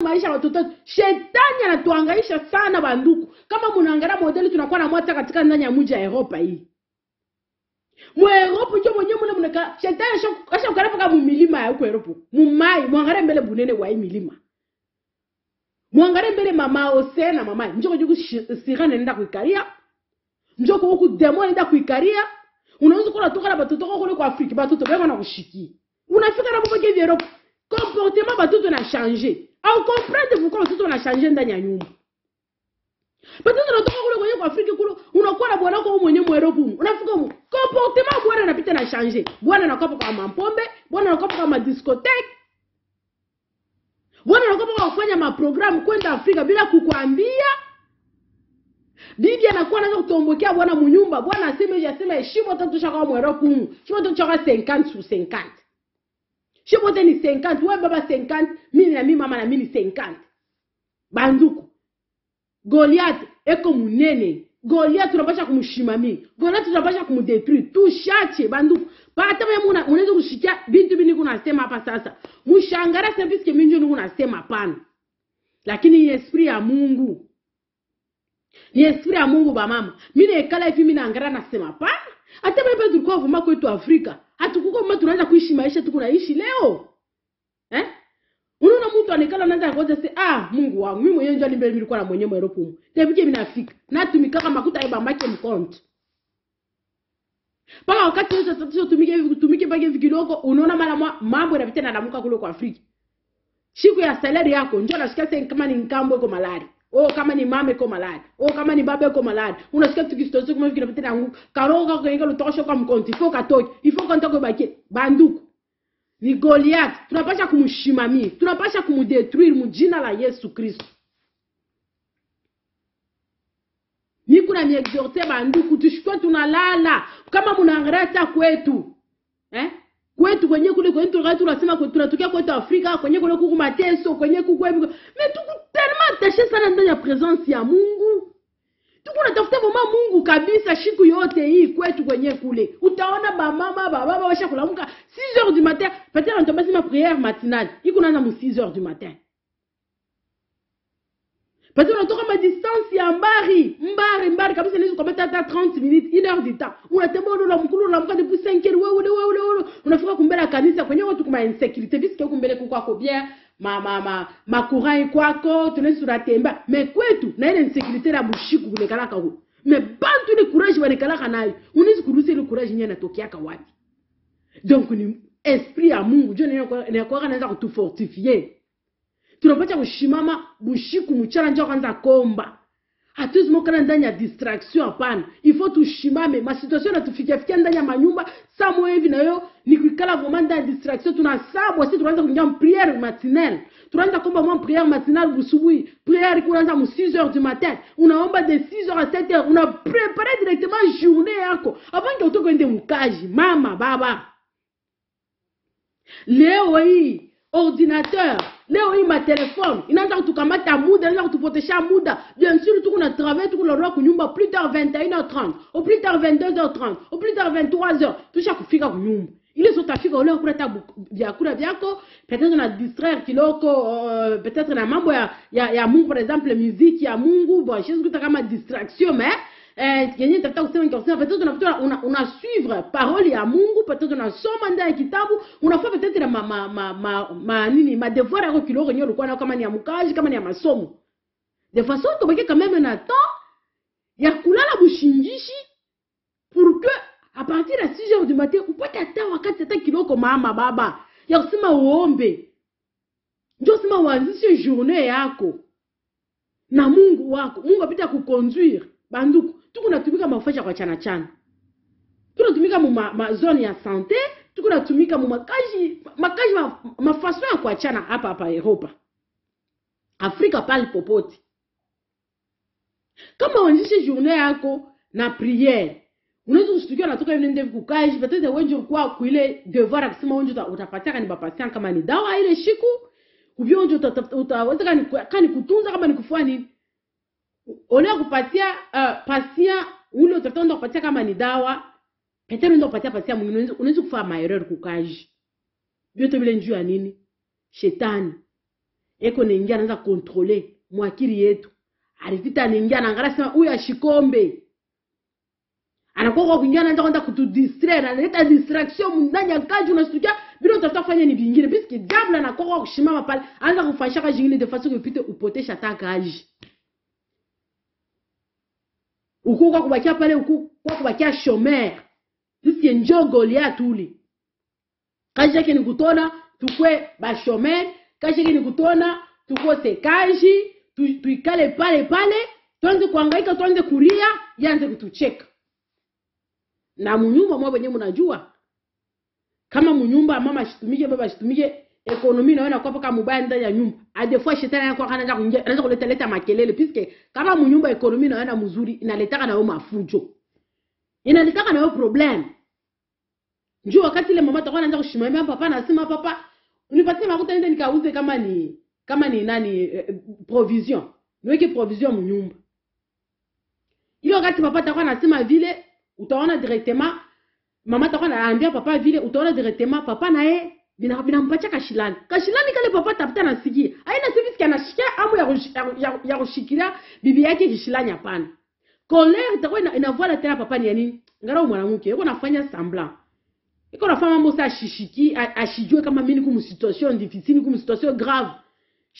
maisha ya watoto. Shetani anatuhangaisha sana banduku. Kama mnaangalia modeli tunakuwa na mwata katika ndani ya mji wa Europa hii. Mwa Europa ndio mwenyewe mnaka shetani asha kukarapa kama milima ya huko Europa. Mumai mwangalie mbele bunene wa hii milima. Mwangalie mbele mama Osena mama. Njoo juku sirana nenda kuikaria. Njoo huku demo nenda kuikaria. Unaweza kuona toka na batoto kule kwa Afrika batoto beko na kushiki. Unafika na bobo ke Europe. Comportement batoto na changer. Au comprendre pourquoi batoto na changer ndani ya nyumba. Batoto natoka kule kwa Afrika kule unakuwa na bwana wako mwenyewe mu Europe. Unafika mu comportement bwana anapita na changer. Bwana anakopa kwa mampombe, bwana anakopa kwa discothèque. Bwana anakopa kwa kufanya maprogramu kwenda Afrika bila kukuambia. Bibi anakuwa anaanza kutombokea bwana munyumba. Bwana aseme heshima tatosha kwa mu Europe humu. Heshima tatosha kwa 50 sur 50. Heshima ni 50, wewe baba 50, mimi na mimi mama na mimi 50. Banduku. Goliath eko munene. Goliath tunapasha kumshimamia. Goliath tunapasha kumdetruire. Tushache banduku. Pata mimi unaweza kushikia vitu mimi niko nasema hapa sasa. Mshangara service ke mimi niko nasema hapana. Lakini ni esprit ya Mungu. Ni esprit ya Mungu ba mama. Mimi nekala hivi mimi naangara nasema hapana. Hata mimi tulikuwa vuma kwetu Afrika. Hatukuko mama tunaanza kuishi maisha tuko naishi leo. Unaona mtu anekala anaanza kuanza sema Mungu wangu mimi mwenyewe ndio mbele nilikuwa na mwenyewe Europe huko. Tebike mimi nafika. Na tumika kama kuta eba make mkonto. Paka wakati hizo tatizo tumike bage kidogo unaona mara mambo yanapita na damuka kule kwa Afrika. Siku ya salary yako njoo nasikia kama ni nkambo iko malari. Kama ni mama iko malari. Kama ni baba iko malari. Unasikia tukistosio kama kinapita na nguvu. Karoga kainga lutosha kwa mkonto. Ifo katoki. Ifo kontako baki. Banduku. Ni Goliath. Tunapasha kumshimamia. Tunapasha kumdetruire mjina la Yesu Kristo. Ni kuna ni exhorter banduku tushikwe tunalala kama mnaangalia kwetu. Kwetu kwenye kule kwetu tunasema kwetu tunatokea kwetu Afrika kwenye kule kuku mateso kwenye kuku mais tuko tellement attaché sana ndani ya presence ya Mungu. Tuko natafuta mama Mungu kabisa siku yote hii kwetu kwenye kule. Utaona baba washa kulamuka 6h du matin, peut-être on tombe sur ma prière matinale. Iko naanza mu 6h du matin. Peut-être on toka ma distance ya mbari kabisa nizo kometa hata 30 minutes, 1 heure du temps. Unatembea ule mkulu la mkade depuis 5h wewe unafika kumbele kanisa kwenye watu kuma insécurité bisque kumbele kwako bien ma courant kwako tunaweza tunatemba mais kwetu na ile insécurité la bushiku kunekala kawo. Mais bantu ni courage wanekala nayo. Unaweza kuruhusu ile courage nyanya natokea ka wapi? Donc ni esprit ya Mungu ndio inakuwa anaweza kutufortifier. Tunapata kushimama bushiku mchana njoo kwanza komba. Hatuwezi mokana ndani ya distraction hapana. Il faut tushimame. Ma situation natufikia ndani ya manyumba. Samo hivi na yo ni kuikala vraiment ndani ya distraction. Tunasabwa sisi tunaanza kuingia prière matinale. Tunaanza komba mwa prière matinale busubuhi. Prière kuanza mu 6h du matin. Unaomba de 6h à 7h. Una préparer directement journée yako. Avant que utoke ende mkaji, mama, baba. Leo hii ordinateur, leo hii ma téléphone, inaanza kutukamata muda, inaanza kutupotesha muda. Bien sûr, tuko na travail, tuko na roa kunyumba plus tard 21h30, au plus tard 22h30, au plus tard 23h, tusha kufika kunyumba. Ile zote afika leo kuleta vyakula vyako, peut-être na distraire kiloko, peut-être na mambo ya Mungu, par exemple musique ya Mungu, bon, je sais que kama distraction mais yenye tata kusema nikosema peut-être una suivre parole ya Mungu, peut-être una soma ndani ya kitabu, unafaa peut-être na ma devoir yako kiloko nyo ulikuwa kama ni ya mkaji kama ni ya masomo. De façon to baki quand même na temps ya kulala bushinjishi pour que à partir de 6h du matin upate hata wakati hata kiloko mama baba ya kusema uombe. Ndio sema uanzishe journée yako na Mungu wako. Mungu apita kuconduire banduku. Tuko natumika mafasha kwa chana. Tunatumika ma zone ya santé, tuko natumika makaji mafaso ya kwa chana hapa Europa. Afrika pali popote. Kama uanzishe journée yako na prière, unaweza kushtukia natoka hivi nende kukaji, peut-être wengi ulikuwa kuile devoir kusema wengi utapatia ni bapatient kama ni dawa ile shiku, ubio wengi utaweza kani kutunza kama ni kufua nini. Olea kupatia patient ule utatenda kupatia kama ni dawa, peut-être ndio kupatia patient mwingine unaweza kufanya maerreur kukaji. Biote vile njua nini? Shetani. eko ningia anaanza contrôler mwakili yetu. Alipita ningia anaangalia sema huyu ashikombe. Anakuwa kwa kuingia anaanza kwenda kutudistraire, analeta distraction ndani ya kazi unashtukia bila utafuta kufanya ni vingine. Biski diable anakuwa kwa kushimama pale, anaanza kufanyisha kazi nyingine de façon upite upotesha hata kazi. Uko kwa kubakia pale, uko kwa kubakia chômeur. Biski njoo Goliath uli. Kazi yake ni kutona tukwe ba chômeur, kazi yake ni kutona tukose kazi, tuikale pale pale, tuanze kuhangaika, tuanze kulia, yanze kutucheka. Na munyumba mwa wenyewe mnajua kama munyumba mama shitumike baba shitumike ekonomi naona kwa paka mubaya ndani ya nyumba a des fois shetani anakuwa anaanza kuingia anaanza kuleta makelele puisque kama munyumba ekonomi naona mzuri inaletaka na mafujo inaletaka na problem. Njoo wakati ile mama atakuwa anaanza kushimamia papa anasema papa unipatie makuta nende nikauze kama ni nani provision niweke provision munyumba. Ile wakati papa atakuwa anasema vile utaona directement mama atakuwa anaambia papa vile utaona directement papa nae binampatia kashilani kale papa tafuta nasikia haina service kana shikia amu ya kushikilia bibi yake kishilani hapana. Colère itakuwa inavala tena papa ni nini ngarao mwanamke yuko nafanya semblant yuko nafanya mambo sa shishiki ashijue kama mimi niko mu situation difficile niko mu situation grave